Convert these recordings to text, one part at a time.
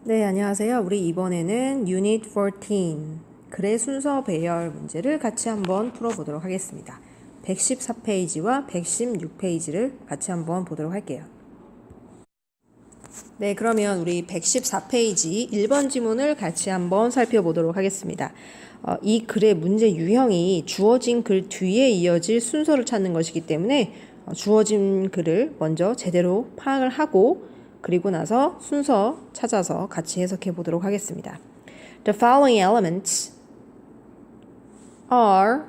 네, 안녕하세요. 우리 이번에는 Unit 14, 글의 순서 배열 문제를 같이 한번 풀어보도록 하겠습니다. 114페이지와 116페이지를 같이 한번 보도록 할게요. 네, 그러면 우리 114페이지 1번 지문을 같이 한번 살펴보도록 하겠습니다. 이 글의 문제 유형이 주어진 글 뒤에 이어질 순서를 찾는 것이기 때문에 주어진 글을 먼저 제대로 파악을 하고 그리고 나서 순서 찾아서 같이 해석해 보도록 하겠습니다. The following elements are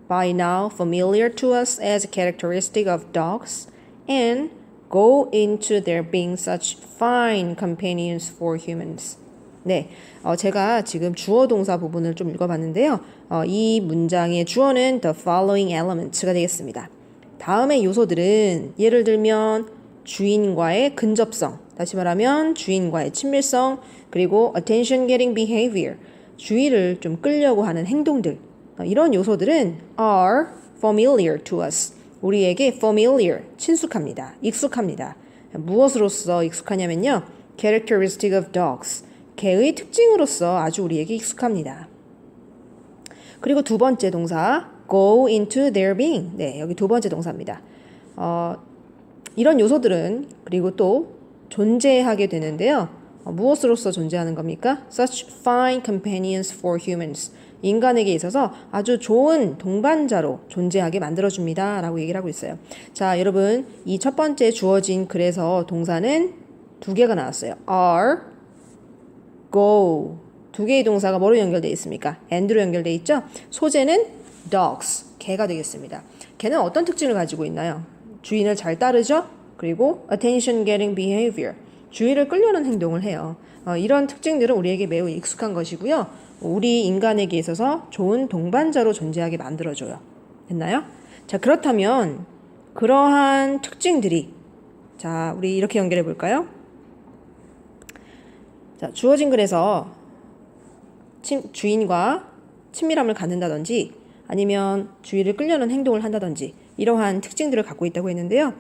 by now familiar to us as a characteristic of dogs and go into their being such fine companions for humans. 네, 제가 지금 주어 동사 부분을 좀 읽어봤는데요. 이 문장의 주어는 the following elements가 되겠습니다. 다음의 요소들은 예를 들면 주인과의 근접성, 다시 말하면 주인과의 친밀성, 그리고 attention getting behavior, 주의를 좀 끌려고 하는 행동들, 이런 요소들은 are familiar to us. 우리에게 familiar, 친숙합니다. 익숙합니다. 무엇으로서 익숙하냐면요. characteristic of dogs, 개의 특징으로서 아주 우리에게 익숙합니다. 그리고 두 번째 동사, go into their being. 네, 여기 두 번째 동사입니다. 이런 요소들은 그리고 또 존재하게 되는데요. 무엇으로서 존재하는 겁니까? Such fine companions for humans. 인간에게 있어서 아주 좋은 동반자로 존재하게 만들어줍니다. 라고 얘기를 하고 있어요. 자, 여러분, 이 첫 번째 주어진 글에서 동사는 두 개가 나왔어요. are, go. 두 개의 동사가 뭐로 연결되어 있습니까? and로 연결되어 있죠? 소재는 dogs, 개가 되겠습니다. 개는 어떤 특징을 가지고 있나요? 주인을 잘 따르죠? 그리고 attention getting behavior, 주의를 끌려는 행동을 해요. 이런 특징들은 우리에게 매우 익숙한 것이고요. 우리 인간에게 있어서 좋은 동반자로 존재하게 만들어줘요. 됐나요? 자, 그렇다면 그러한 특징들이, 자, 우리 이렇게 연결해 볼까요? 자, 주어진 글에서 주인과 친밀함을 갖는다든지 아니면 주의를 끌려는 행동을 한다든지 이러한 특징들을 갖고 있다고 했는데요.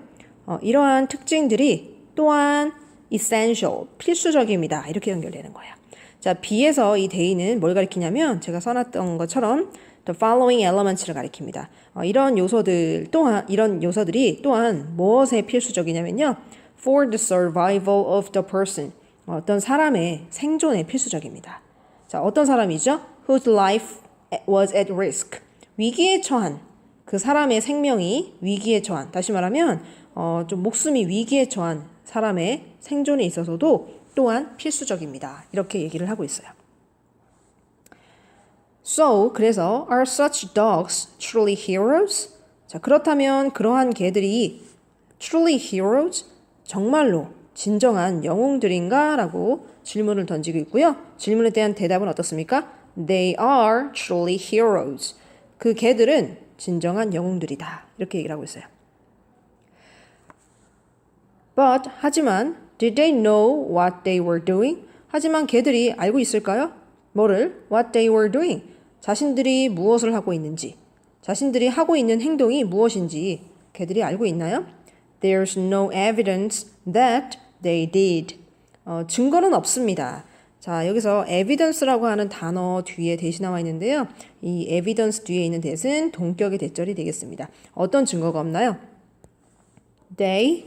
이러한 특징들이 또한 essential, 필수적입니다. 이렇게 연결되는 거예요. 자, B에서 이 대의는 뭘 가리키냐면 제가 써놨던 것처럼 the following elements를 가리킵니다. 이런 요소들이 또한 무엇에 필수적이냐면요. for the survival of the person. 어떤 사람의 생존에 필수적입니다. 자, 어떤 사람이죠? whose life was at risk. 위기에 처한 그 사람의 생명이 위기에 처한, 다시 말하면 좀 목숨이 위기에 처한 사람의 생존에 있어서도 또한 필수적입니다. 이렇게 얘기를 하고 있어요. So, 그래서 are such dogs truly heroes? 자, 그렇다면 그러한 개들이 truly heroes? 정말로 진정한 영웅들인가? 라고 질문을 던지고 있고요. 질문에 대한 대답은 어떻습니까? They are truly heroes. 그 개들은 진정한 영웅들이다. 이렇게 얘기를 하고 있어요. But, 하지만, did they know what they were doing? 하지만 개들이 알고 있을까요? 뭐를? What they were doing. 자신들이 무엇을 하고 있는지, 자신들이 하고 있는 행동이 무엇인지 개들이 알고 있나요? There's no evidence that they did. 증거는 없습니다. 자, 여기서 evidence라고 하는 단어 뒤에 대시 나와 있는데요. 이 evidence 뒤에 있는 대는 동격의 대절이 되겠습니다. 어떤 증거가 없나요? They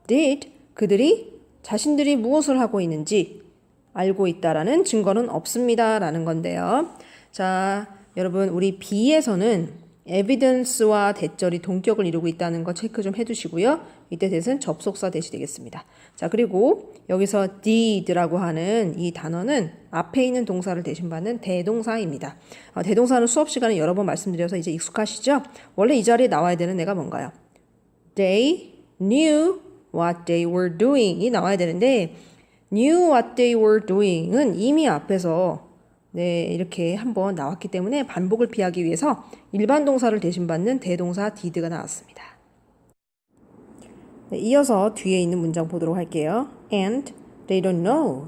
did. 그들이 자신들이 무엇을 하고 있는지 알고 있다라는 증거는 없습니다. 라는 건데요. 자, 여러분, 우리 B에서는 evidence와 대절이 동격을 이루고 있다는 거 체크 좀 해두시고요. 이때 대신 접속사 대시 되겠습니다. 자, 그리고 여기서 did라고 하는 이 단어는 앞에 있는 동사를 대신받는 대동사입니다. 대동사는 수업 시간에 여러 번 말씀드려서 이제 익숙하시죠? 원래 이 자리에 나와야 되는 애가 뭔가요? They knew what they were doing이 나와야 되는데 knew what they were doing은 이미 앞에서 이렇게 한번 나왔기 때문에 반복을 피하기 위해서 일반 동사를 대신받는 대동사 did가 나왔습니다. 이어서 뒤에 있는 문장 보도록 할게요. And they don't know.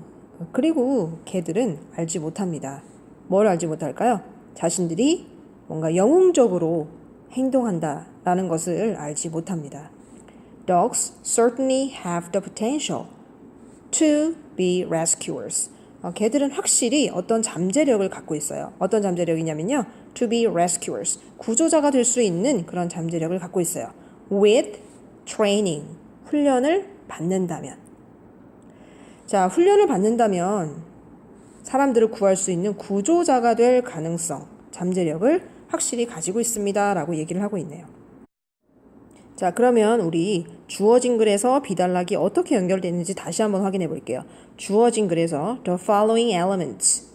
그리고 걔들은 알지 못합니다. 뭘 알지 못할까요? 자신들이 뭔가 영웅적으로 행동한다라는 것을 알지 못합니다. Dogs certainly have the potential to be rescuers. 개들은 확실히 어떤 잠재력을 갖고 있어요. 어떤 잠재력이냐면요. to be rescuers. 구조자가 될 수 있는 그런 잠재력을 갖고 있어요. with training. 훈련을 받는다면. 자, 훈련을 받는다면 사람들을 구할 수 있는 구조자가 될 가능성, 잠재력을 확실히 가지고 있습니다. 라고 얘기를 하고 있네요. 자, 그러면 우리 주어진 글에서 비단락이 어떻게 연결되는지 다시 한번 확인해 볼게요. 주어진 글에서 the following elements,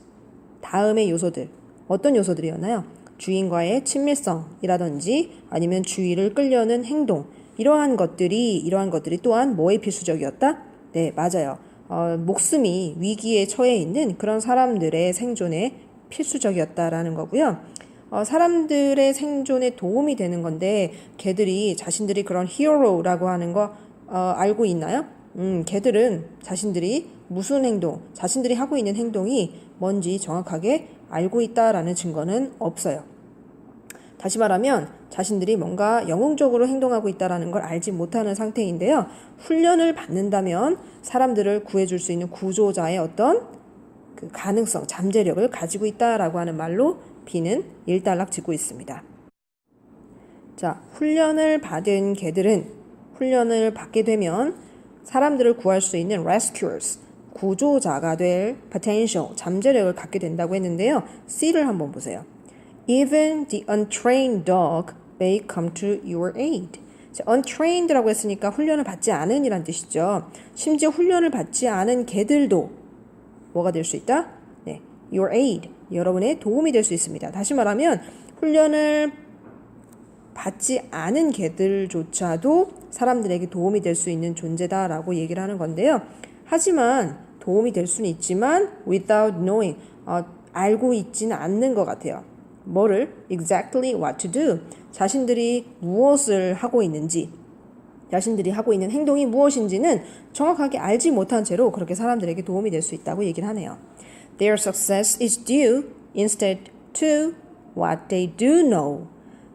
다음의 요소들, 어떤 요소들이었나요? 주인과의 친밀성이라든지 아니면 주의를 끌려는 행동, 이러한 것들이 또한 뭐의 필수적이었다? 네, 맞아요. 목숨이 위기에 처해 있는 그런 사람들의 생존에 필수적이었다라는 거고요. 사람들의 생존에 도움이 되는 건데 걔들이 자신들이 그런 히어로라고 하는 거 알고 있나요? 걔들은 자신들이 무슨 행동, 자신들이 하고 있는 행동이 뭔지 정확하게 알고 있다라는 증거는 없어요. 다시 말하면 자신들이 뭔가 영웅적으로 행동하고 있다는 걸 알지 못하는 상태인데요. 훈련을 받는다면 사람들을 구해줄 수 있는 구조자의 어떤 그 가능성, 잠재력을 가지고 있다라고 하는 말로 B는 일단락 짓고 있습니다. 자, 훈련을 받은 개들은 훈련을 받게 되면 사람들을 구할 수 있는 rescuers, 구조자가 될 potential, 잠재력을 갖게 된다고 했는데요. C를 한번 보세요. Even the untrained dog may come to your aid. 자, untrained라고 했으니까 훈련을 받지 않은 이란 뜻이죠. 심지어 훈련을 받지 않은 개들도 뭐가 될 수 있다? 네, your aid, 여러분의 도움이 될 수 있습니다. 다시 말하면 훈련을 받지 않은 개들조차도 사람들에게 도움이 될 수 있는 존재다라고 얘기를 하는 건데요. 하지만 도움이 될 수는 있지만 without knowing, 알고 있지는 않는 것 같아요. 뭐를? exactly what to do. 자신들이 무엇을 하고 있는지, 자신들이 하고 있는 행동이 무엇인지는 정확하게 알지 못한 채로 그렇게 사람들에게 도움이 될 수 있다고 얘기를 하네요. Their success is due instead to what they do know.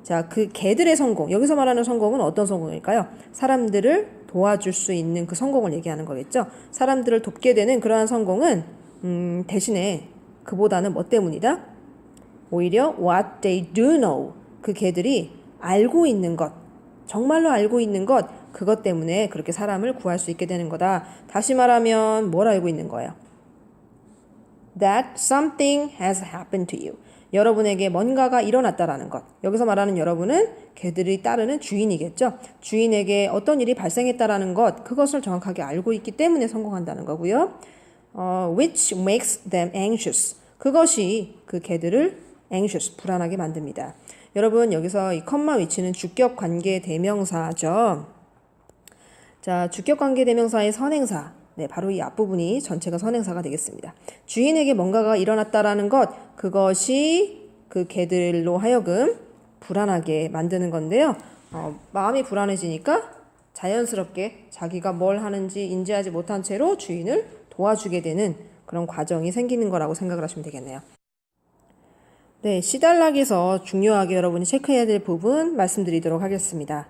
자, 그 개들의 성공, 여기서 말하는 성공은 어떤 성공일까요? 사람들을 도와줄 수 있는 그 성공을 얘기하는 거겠죠. 사람들을 돕게 되는 그러한 성공은 대신에 그보다는 뭐 때문이다? 오히려 what they do know, 그 개들이 알고 있는 것, 정말로 알고 있는 것, 그것 때문에 그렇게 사람을 구할 수 있게 되는 거다. 다시 말하면 뭘 알고 있는 거예요? That something has happened to you. 여러분에게 뭔가가 일어났다라는 것. 여기서 말하는 여러분은 개들이 따르는 주인이겠죠. 주인에게 어떤 일이 발생했다라는 것, 그것을 정확하게 알고 있기 때문에 성공한다는 거고요. Which makes them anxious. 그것이 그 개들을 anxious, 불안하게 만듭니다. 여러분, 여기서 이 컴마 위치는 주격 관계 대명사죠. 자, 주격 관계 대명사의 선행사. 네, 바로 이 앞부분이 전체가 선행사가 되겠습니다. 주인에게 뭔가가 일어났다라는 것, 그것이 그 개들로 하여금 불안하게 만드는 건데요. 마음이 불안해지니까 자연스럽게 자기가 뭘 하는지 인지하지 못한 채로 주인을 도와주게 되는 그런 과정이 생기는 거라고 생각을 하시면 되겠네요. 네, C단락에서 중요하게 여러분이 체크해야 될 부분 말씀드리도록 하겠습니다.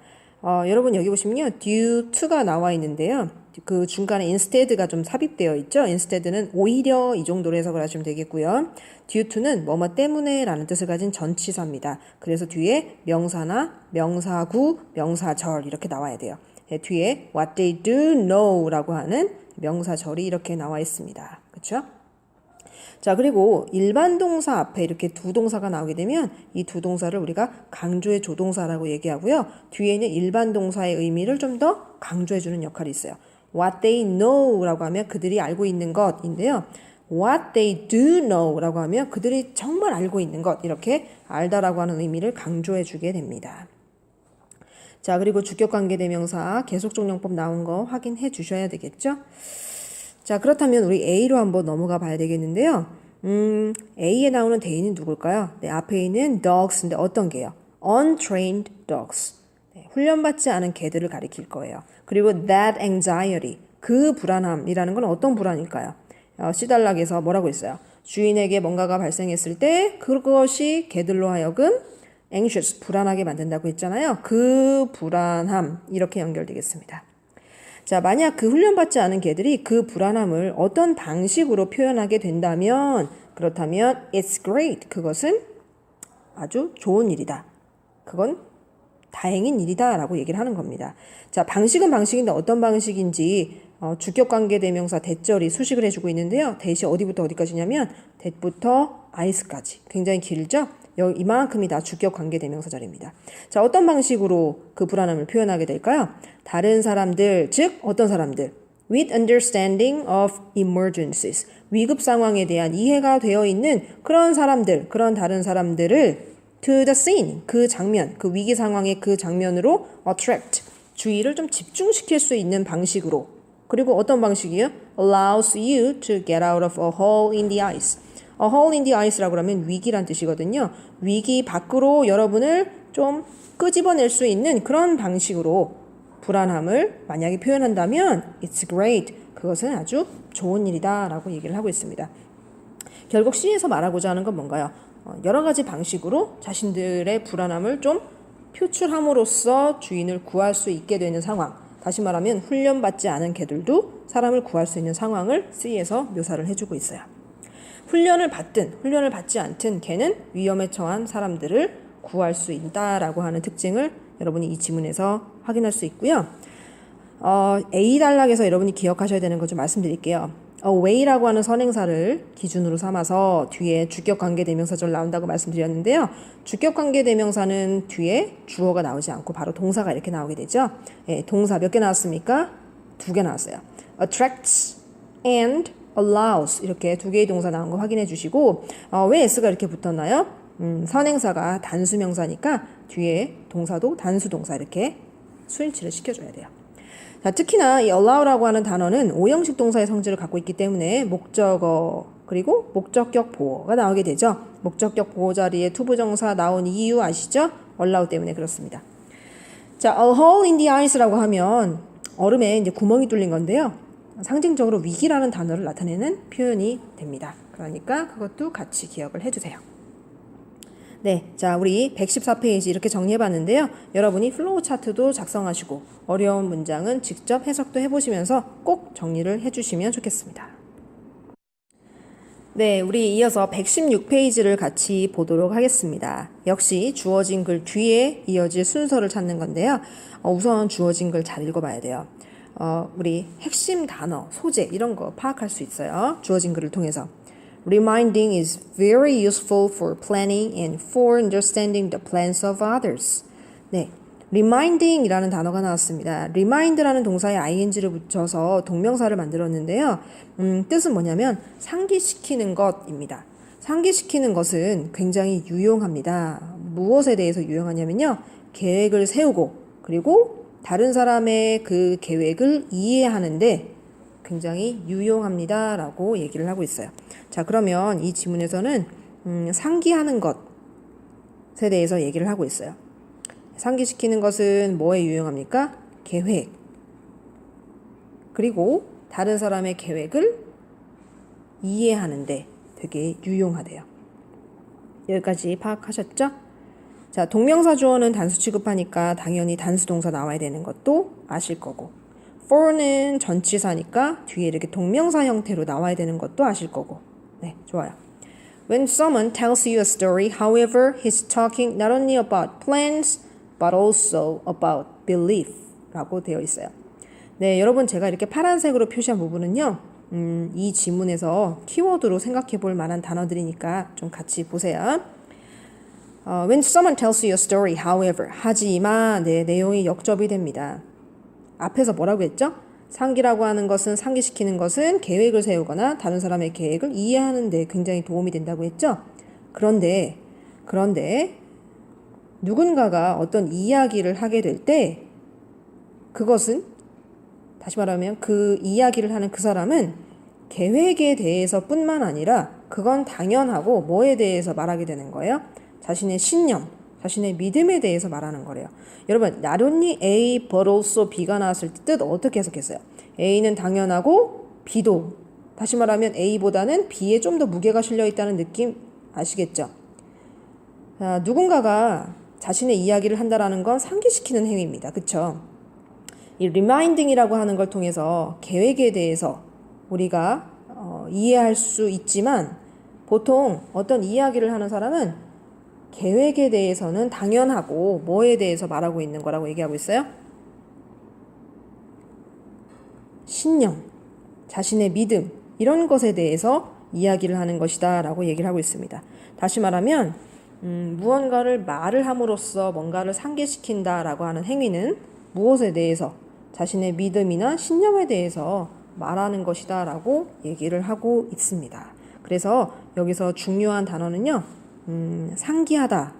여러분 여기 보시면요. due to가 나와 있는데요. 그 중간에 instead가 좀 삽입되어 있죠. instead는 오히려 이 정도로 해석을 하시면 되겠고요. due to는 뭐뭐 때문에 라는 뜻을 가진 전치사입니다. 그래서 뒤에 명사나 명사구, 명사절 이렇게 나와야 돼요. 네, 뒤에 what they do know 라고 하는 명사절이 이렇게 나와 있습니다. 그렇죠? 자, 그리고 일반 동사 앞에 이렇게 두 동사가 나오게 되면 이 두 동사를 우리가 강조의 조동사라고 얘기하고요. 뒤에 있는 일반 동사의 의미를 좀 더 강조해주는 역할이 있어요. What they know 라고 하면 그들이 알고 있는 것인데요. What they do know 라고 하면 그들이 정말 알고 있는 것, 이렇게 알다라고 하는 의미를 강조해주게 됩니다. 자, 그리고 주격관계대명사 계속종용법 나온 거 확인해 주셔야 되겠죠? 자, 그렇다면 우리 A로 한번 넘어가 봐야 되겠는데요. A에 나오는 대인은 누굴까요? 네, 앞에 있는 dogs인데 어떤 개요? untrained dogs. 네, 훈련받지 않은 개들을 가리킬 거예요. 그리고 that anxiety, 그 불안함이라는 건 어떤 불안일까요? C단락에서 뭐라고 했어요? 주인에게 뭔가가 발생했을 때 그것이 개들로 하여금 anxious, 불안하게 만든다고 했잖아요. 그 불안함, 이렇게 연결되겠습니다. 자, 만약 그 훈련받지 않은 개들이 그 불안함을 어떤 방식으로 표현하게 된다면 그렇다면 it's great. 그것은 아주 좋은 일이다. 그건 다행인 일이다 라고 얘기를 하는 겁니다. 자, 방식은 방식인데 어떤 방식인지 주격관계대명사 대절이 수식을 해주고 있는데요. 대시 어디부터 어디까지냐면 that부터 ice까지 굉장히 길죠? 이만큼이 다 주격관계대명사절입니다. 자, 어떤 방식으로 그 불안함을 표현하게 될까요? 다른 사람들, 즉 어떤 사람들 with understanding of emergencies 위급 상황에 대한 이해가 되어 있는 그런 사람들, 그런 다른 사람들을 to the scene, 그 장면, 그 위기 상황의 그 장면으로 attract, 주의를 좀 집중시킬 수 있는 방식으로. 그리고 어떤 방식이요? allows you to get out of a hole in the ice. a hole in the ice라고 하면 위기란 뜻이거든요. 위기 밖으로 여러분을 좀 끄집어낼 수 있는 그런 방식으로 불안함을 만약에 표현한다면 it's great. 그것은 아주 좋은 일이다 라고 얘기를 하고 있습니다. 결국 C에서 말하고자 하는 건 뭔가요? 여러 가지 방식으로 자신들의 불안함을 좀 표출함으로써 주인을 구할 수 있게 되는 상황. 다시 말하면 훈련받지 않은 개들도 사람을 구할 수 있는 상황을 C에서 묘사를 해주고 있어요. 훈련을 받든 훈련을 받지 않든 개는 위험에 처한 사람들을 구할 수 있다라고 하는 특징을 여러분이 이 지문에서 확인할 수 있고요. A 단락에서 여러분이 기억하셔야 되는 거 좀 말씀드릴게요. away라고 하는 선행사를 기준으로 삼아서 뒤에 주격관계대명사절 나온다고 말씀드렸는데요. 주격관계대명사는 뒤에 주어가 나오지 않고 바로 동사가 이렇게 나오게 되죠. 예, 동사 몇 개 나왔습니까? 2개 나왔어요. attracts and allows 이렇게 2개의 동사 나온 거 확인해 주시고 왜 s가 이렇게 붙었나요? 선행사가 단수명사니까 뒤에 동사도 단수동사 이렇게 수일치를 시켜줘야 돼요. 자, 특히나 이 allow라고 하는 단어는 오형식 동사의 성질을 갖고 있기 때문에 목적어 그리고 목적격 보어가 나오게 되죠. 목적격 보어 자리에 투부정사 나온 이유 아시죠? allow 때문에 그렇습니다. 자, a hole in the ice라고 하면 얼음에 이제 구멍이 뚫린 건데요. 상징적으로 위기라는 단어를 나타내는 표현이 됩니다. 그러니까 그것도 같이 기억을 해주세요. 네, 자, 우리 114페이지 이렇게 정리해봤는데요. 여러분이 플로우 차트도 작성하시고 어려운 문장은 직접 해석도 해보시면서 꼭 정리를 해주시면 좋겠습니다. 네, 우리 이어서 116페이지를 같이 보도록 하겠습니다. 역시 주어진 글 뒤에 이어질 순서를 찾는 건데요. 우선 주어진 글 잘 읽어봐야 돼요. 우리 핵심 단어, 소재 이런 거 파악할 수 있어요. 주어진 글을 통해서. Reminding is very useful for planning and for understanding the plans of others. 네, reminding이라는 단어가 나왔습니다. remind라는 동사에 ing를 붙여서 동명사를 만들었는데요. 뜻은 뭐냐면 상기시키는 것입니다. 상기시키는 것은 굉장히 유용합니다. 무엇에 대해서 유용하냐면요. 계획을 세우고 그리고 다른 사람의 그 계획을 이해하는데 굉장히 유용합니다 라고 얘기를 하고 있어요. 자, 그러면 이 지문에서는 상기하는 것에 대해서 얘기를 하고 있어요. 상기시키는 것은 뭐에 유용합니까? 계획. 그리고 다른 사람의 계획을 이해하는데 되게 유용하대요. 여기까지 파악하셨죠? 자, 동명사 주어는 단수 취급하니까 당연히 단수 동사 나와야 되는 것도 아실 거고 for는 전치사니까 뒤에 이렇게 동명사 형태로 나와야 되는 것도 아실 거고. 네, 좋아요. When someone tells you a story, however, he's talking not only about plans, but also about belief 라고 되어 있어요. 네, 여러분 제가 이렇게 파란색으로 표시한 부분은요. 이 지문에서 키워드로 생각해 볼 만한 단어들이니까 좀 같이 보세요. When someone tells you a story, however, 하지만 네, 내용이 역접이 됩니다. 앞에서 뭐라고 했죠? 상기라고 하는 것은 상기시키는 것은 계획을 세우거나 다른 사람의 계획을 이해하는 데 굉장히 도움이 된다고 했죠? 그런데 누군가가 어떤 이야기를 하게 될 때 그것은 다시 말하면 그 이야기를 하는 그 사람은 계획에 대해서 뿐만 아니라 그건 당연하고 뭐에 대해서 말하게 되는 거예요? 자신의 신념, 자신의 믿음에 대해서 말하는 거래요. 여러분, not only A but also B가 나왔을 때 뜻 어떻게 해석했어요? A는 당연하고 B도 다시 말하면 A보다는 B에 좀 더 무게가 실려 있다는 느낌 아시겠죠? 누군가가 자신의 이야기를 한다라는 건 상기시키는 행위입니다. 그쵸? 이 reminding이라고 하는 걸 통해서 계획에 대해서 우리가 이해할 수 있지만 보통 어떤 이야기를 하는 사람은 계획에 대해서는 당연하고 뭐에 대해서 말하고 있는 거라고 얘기하고 있어요? 신념, 자신의 믿음 이런 것에 대해서 이야기를 하는 것이다 라고 얘기를 하고 있습니다. 다시 말하면 무언가를 말을 함으로써 뭔가를 상기시킨다 라고 하는 행위는 무엇에 대해서 자신의 믿음이나 신념에 대해서 말하는 것이다 라고 얘기를 하고 있습니다. 그래서 여기서 중요한 단어는요. 상기하다,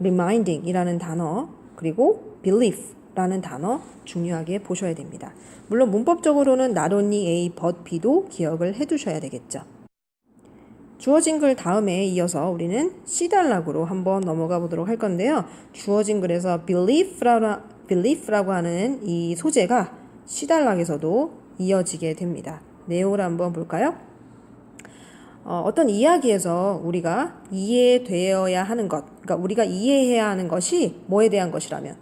reminding 이라는 단어 그리고 belief 라는 단어 중요하게 보셔야 됩니다. 물론 문법적으로는 not only A but B도 기억을 해두셔야 되겠죠. 주어진 글 다음에 이어서 우리는 C단락으로 한번 넘어가 보도록 할 건데요. 주어진 글에서 belief라고 하는 이 소재가 C단락에서도 이어지게 됩니다. 내용을 한번 볼까요? 어떤 이야기에서 우리가 이해되어야 하는 것, 그러니까 우리가 이해해야 하는 것이 뭐에 대한 것이라면,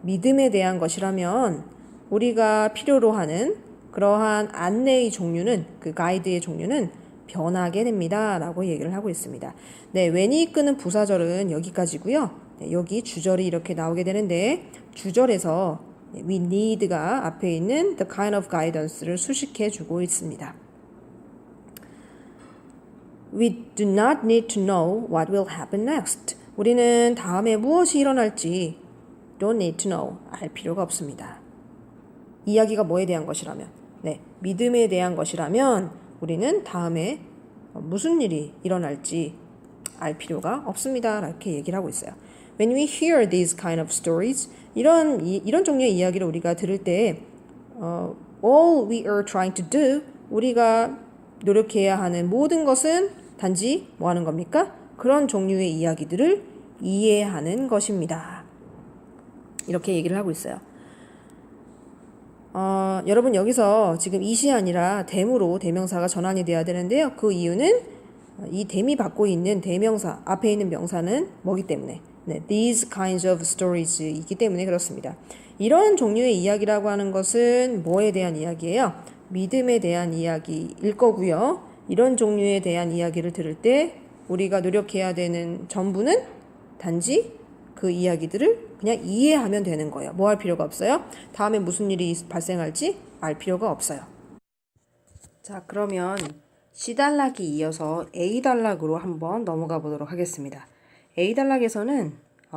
믿음에 대한 것이라면 우리가 필요로 하는 그러한 안내의 종류는, 그 가이드의 종류는 변하게 됩니다. 라고 얘기를 하고 있습니다. 네, when이 이끄는 부사절은 여기까지고요. 네, 여기 주절이 이렇게 나오게 되는데 주절에서 we need가 앞에 있는 the kind of guidance를 수식해 주고 있습니다. We do not need to know what will happen next. 우리는 다음에 무엇이 일어날지 don't need to know. 알 필요가 없습니다. 이야기가 뭐에 대한 것이라면, 네, 믿음에 대한 것이라면 우리는 다음에 무슨 일이 일어날지 알 필요가 없습니다. 이렇게 얘기를 하고 있어요. When we hear these kind of stories, 이런 종류의 이야기를 우리가 들을 때 all we are trying to do, 우리가 노력해야 하는 모든 것은 단지 뭐 하는 겁니까? 그런 종류의 이야기들을 이해하는 것입니다. 이렇게 얘기를 하고 있어요. 여러분 여기서 지금 이시 아니라 댐으로 대명사가 전환이 돼야 되는데요. 그 이유는 이 댐이 받고 있는 대명사, 앞에 있는 명사는 뭐기 때문에, 네, these kinds of stories 이기 때문에 그렇습니다. 이런 종류의 이야기라고 하는 것은 뭐에 대한 이야기예요? 믿음에 대한 이야기일 거고요. 이런 종류에 대한 이야기를 들을 때 우리가 노력해야 되는 전부는 단지 그 이야기들을 그냥 이해하면 되는 거예요. 뭐 할 필요가 없어요? 다음에 무슨 일이 발생할지 알 필요가 없어요. 자, 그러면 C단락이 이어서 A단락으로 한번 넘어가 보도록 하겠습니다. A단락에서는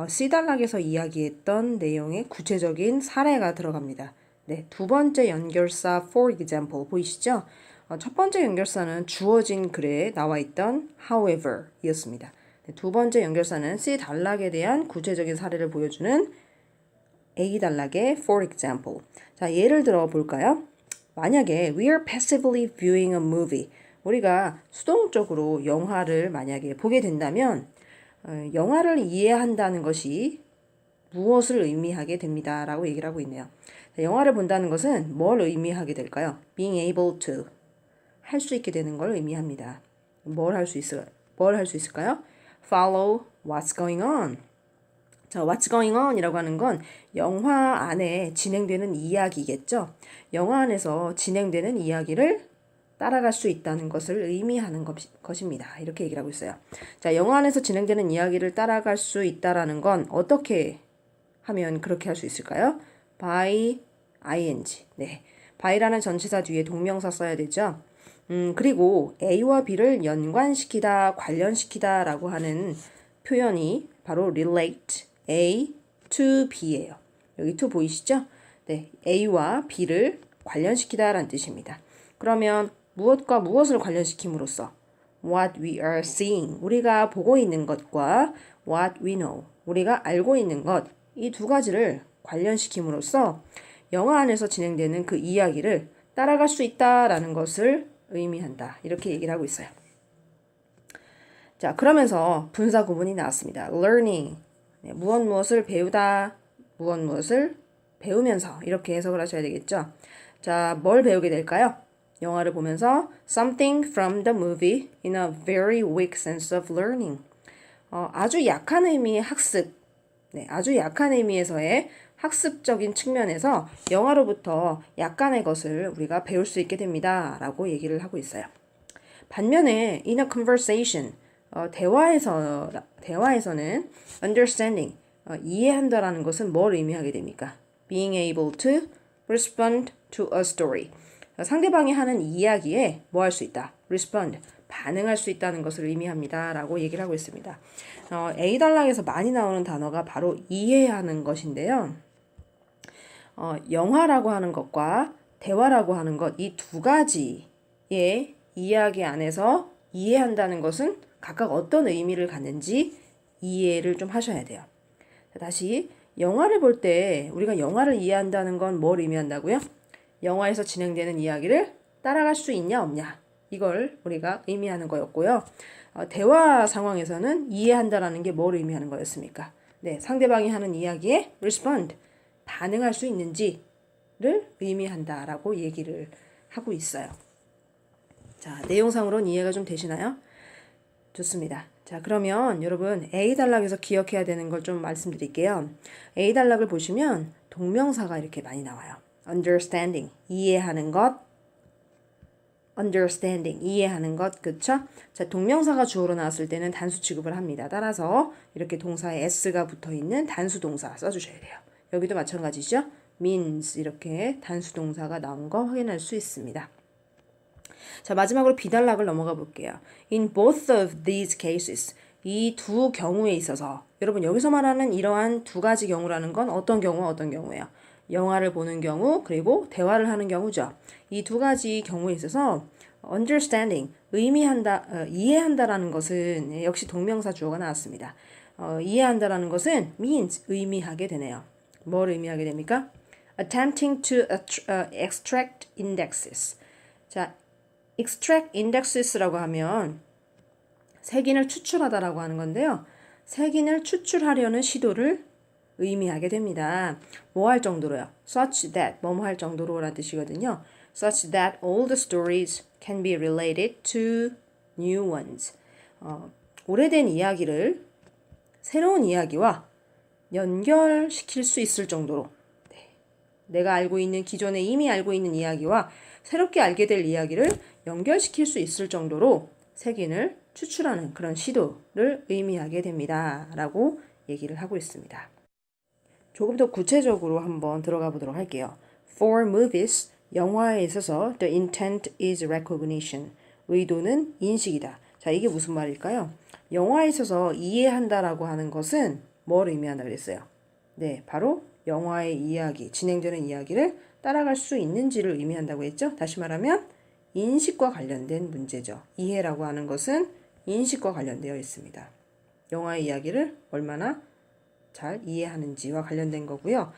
C단락에서 이야기했던 내용의 구체적인 사례가 들어갑니다. 네, 두 번째 연결사 for example 보이시죠? 첫 번째 연결사는 주어진 글에 나와 있던 however 이었습니다. 두 번째 연결사는 C단락에 대한 구체적인 사례를 보여주는 A단락의 for example. 자, 예를 들어 볼까요? 만약에 we are passively viewing a movie. 우리가 수동적으로 영화를 만약에 보게 된다면 영화를 이해한다는 것이 무엇을 의미하게 됩니다. 라고 얘기를 하고 있네요. 자, 영화를 본다는 것은 뭘 의미하게 될까요? being able to. 할 수 있게 되는 걸 의미합니다. 뭘 할 수 있을까요? Follow what's going on. 자, what's going on 이라고 하는 건 영화 안에 진행되는 이야기겠죠. 영화 안에서 진행되는 이야기를 따라갈 수 있다는 것을 의미하는 것입니다. 이렇게 얘기를 하고 있어요. 자, 영화 안에서 진행되는 이야기를 따라갈 수 있다라는 건 어떻게 하면 그렇게 할 수 있을까요? by ing. 네. by라는 전치사 뒤에 동명사 써야 되죠. 그리고 A와 B를 연관시키다, 관련시키다 라고 하는 표현이 바로 relate A to B예요. 여기 to 보이시죠? 네, A와 B를 관련시키다 라는 뜻입니다. 그러면 무엇과 무엇을 관련시킴으로써 what we are seeing, 우리가 보고 있는 것과 what we know, 우리가 알고 있는 것, 이 두 가지를 관련시킴으로써 영화 안에서 진행되는 그 이야기를 따라갈 수 있다라는 것을 의미한다. 이렇게 얘기를 하고 있어요. 자, 그러면서 분사 구문이 나왔습니다. learning, 네, 무엇을 배우다, 무엇을 배우면서 이렇게 해석을 하셔야 되겠죠. 자, 뭘 배우게 될까요? 영화를 보면서 something from the movie in a very weak sense of learning. 아주 약한 의미의 학습, 네, 아주 약한 의미에서의 학습적인 측면에서 영화로부터 약간의 것을 우리가 배울 수 있게 됩니다. 라고 얘기를 하고 있어요. 반면에 in a conversation, 대화에서는 understanding, 이해한다라는 것은 뭘 의미하게 됩니까? being able to respond to a story. 상대방이 하는 이야기에 뭐 할 수 있다? respond, 반응할 수 있다는 것을 의미합니다. 라고 얘기를 하고 있습니다. A단락에서 많이 나오는 단어가 바로 이해하는 것인데요. 영화라고 하는 것과 대화라고 하는 것, 이 두 가지의 이야기 안에서 이해한다는 것은 각각 어떤 의미를 갖는지 이해를 좀 하셔야 돼요. 다시 영화를 볼 때 우리가 영화를 이해한다는 건 뭘 의미한다고요? 영화에서 진행되는 이야기를 따라갈 수 있냐 없냐 이걸 우리가 의미하는 거였고요. 대화 상황에서는 이해한다라는 게 뭘 의미하는 거였습니까? 네, 상대방이 하는 이야기에 respond, 반응할 수 있는지를 의미한다라고 얘기를 하고 있어요. 자, 내용상으로는 이해가 좀 되시나요? 좋습니다. 자, 그러면 여러분 A단락에서 기억해야 되는 걸 좀 말씀드릴게요. A단락을 보시면 동명사가 이렇게 많이 나와요. understanding, 이해하는 것, understanding, 이해하는 것, 그쵸? 자, 동명사가 주어로 나왔을 때는 단수 취급을 합니다. 따라서 이렇게 동사에 s가 붙어있는 단수 동사 써주셔야 돼요. 여기도 마찬가지죠? means 이렇게 단수 동사가 나온 거 확인할 수 있습니다. 자, 마지막으로 B단락을 넘어가 볼게요. In both of these cases, 이 두 경우에 있어서 여러분 여기서 말하는 이러한 두 가지 경우라는 건 어떤 경우예요? 영화를 보는 경우 그리고 대화를 하는 경우죠. 이 두 가지 경우에 있어서 understanding, 이해한다라는 것은 역시 동명사 주어가 나왔습니다. 이해한다라는 것은 means, 의미하게 되네요. 뭘 의미하게 됩니까? Attempting to extract indexes. 자, extract indexes라고 하면 색인을 추출하다라고 하는 건데요. 색인을 추출하려는 시도를 의미하게 됩니다. 뭐 할 정도로요? such that, 뭐뭐 할 정도로라는 뜻이거든요. such that all the stories can be related to new ones. 오래된 이야기를 새로운 이야기와 연결시킬 수 있을 정도로 내가 알고 있는 기존에 이미 알고 있는 이야기와 새롭게 알게 될 이야기를 연결시킬 수 있을 정도로 색인을 추출하는 그런 시도를 의미하게 됩니다. 라고 얘기를 하고 있습니다. 조금 더 구체적으로 한번 들어가 보도록 할게요. For movies, 영화에 있어서 the intent is recognition. 의도는 인식이다. 자, 이게 무슨 말일까요? 영화에 있어서 이해한다라고 하는 것은 뭘 의미한다 그랬어요? 네, 바로 영화의 이야기, 진행되는 이야기를 따라갈 수 있는지를 의미한다고 했죠? 다시 말하면 인식과 관련된 문제죠. 이해라고 하는 것은 인식과 관련되어 있습니다. 영화의 이야기를 얼마나 잘 이해하는지와 관련된 거고요.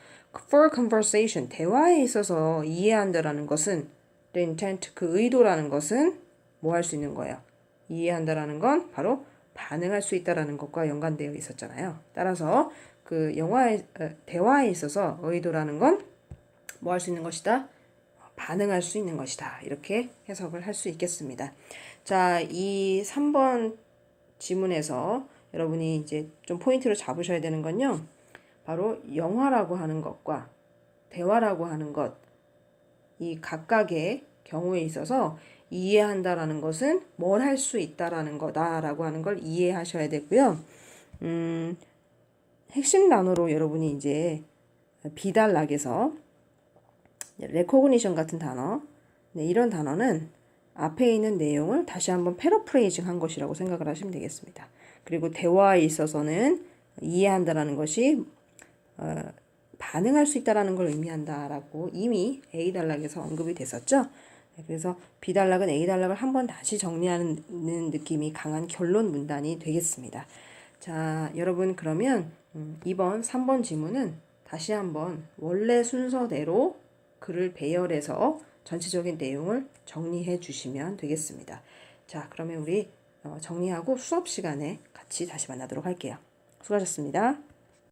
For conversation, 대화에 있어서 이해한다라는 것은 the intent, 그 의도라는 것은 뭐 할 수 있는 거예요? 이해한다라는 건 바로 반응할 수 있다라는 것과 연관되어 있었잖아요. 따라서 그 대화에 있어서 의도라는 건 뭐 할 수 있는 것이다? 반응할 수 있는 것이다. 이렇게 해석을 할 수 있겠습니다. 자, 이 3번 지문에서 여러분이 이제 좀 포인트로 잡으셔야 되는 건요. 바로 영화라고 하는 것과 대화라고 하는 것, 이 각각의 경우에 있어서 이해한다라는 것은 뭘 할 수 있다라는 거다라고 하는 걸 이해하셔야 되고요. 핵심 단어로 여러분이 이제 B단락에서 recognition 같은 단어, 네, 이런 단어는 앞에 있는 내용을 다시 한번 패러프레이징 한 것이라고 생각을 하시면 되겠습니다. 그리고 대화에 있어서는 이해한다라는 것이 반응할 수 있다라는 걸 의미한다라고 이미 A단락에서 언급이 됐었죠. 그래서 B단락은 A단락을 한번 다시 정리하는 느낌이 강한 결론 문단이 되겠습니다. 자, 여러분 그러면 이번 3번 지문은 다시 한번 원래 순서대로 글을 배열해서 전체적인 내용을 정리해 주시면 되겠습니다. 자, 그러면 우리 정리하고 수업 시간에 같이 다시 만나도록 할게요. 수고하셨습니다.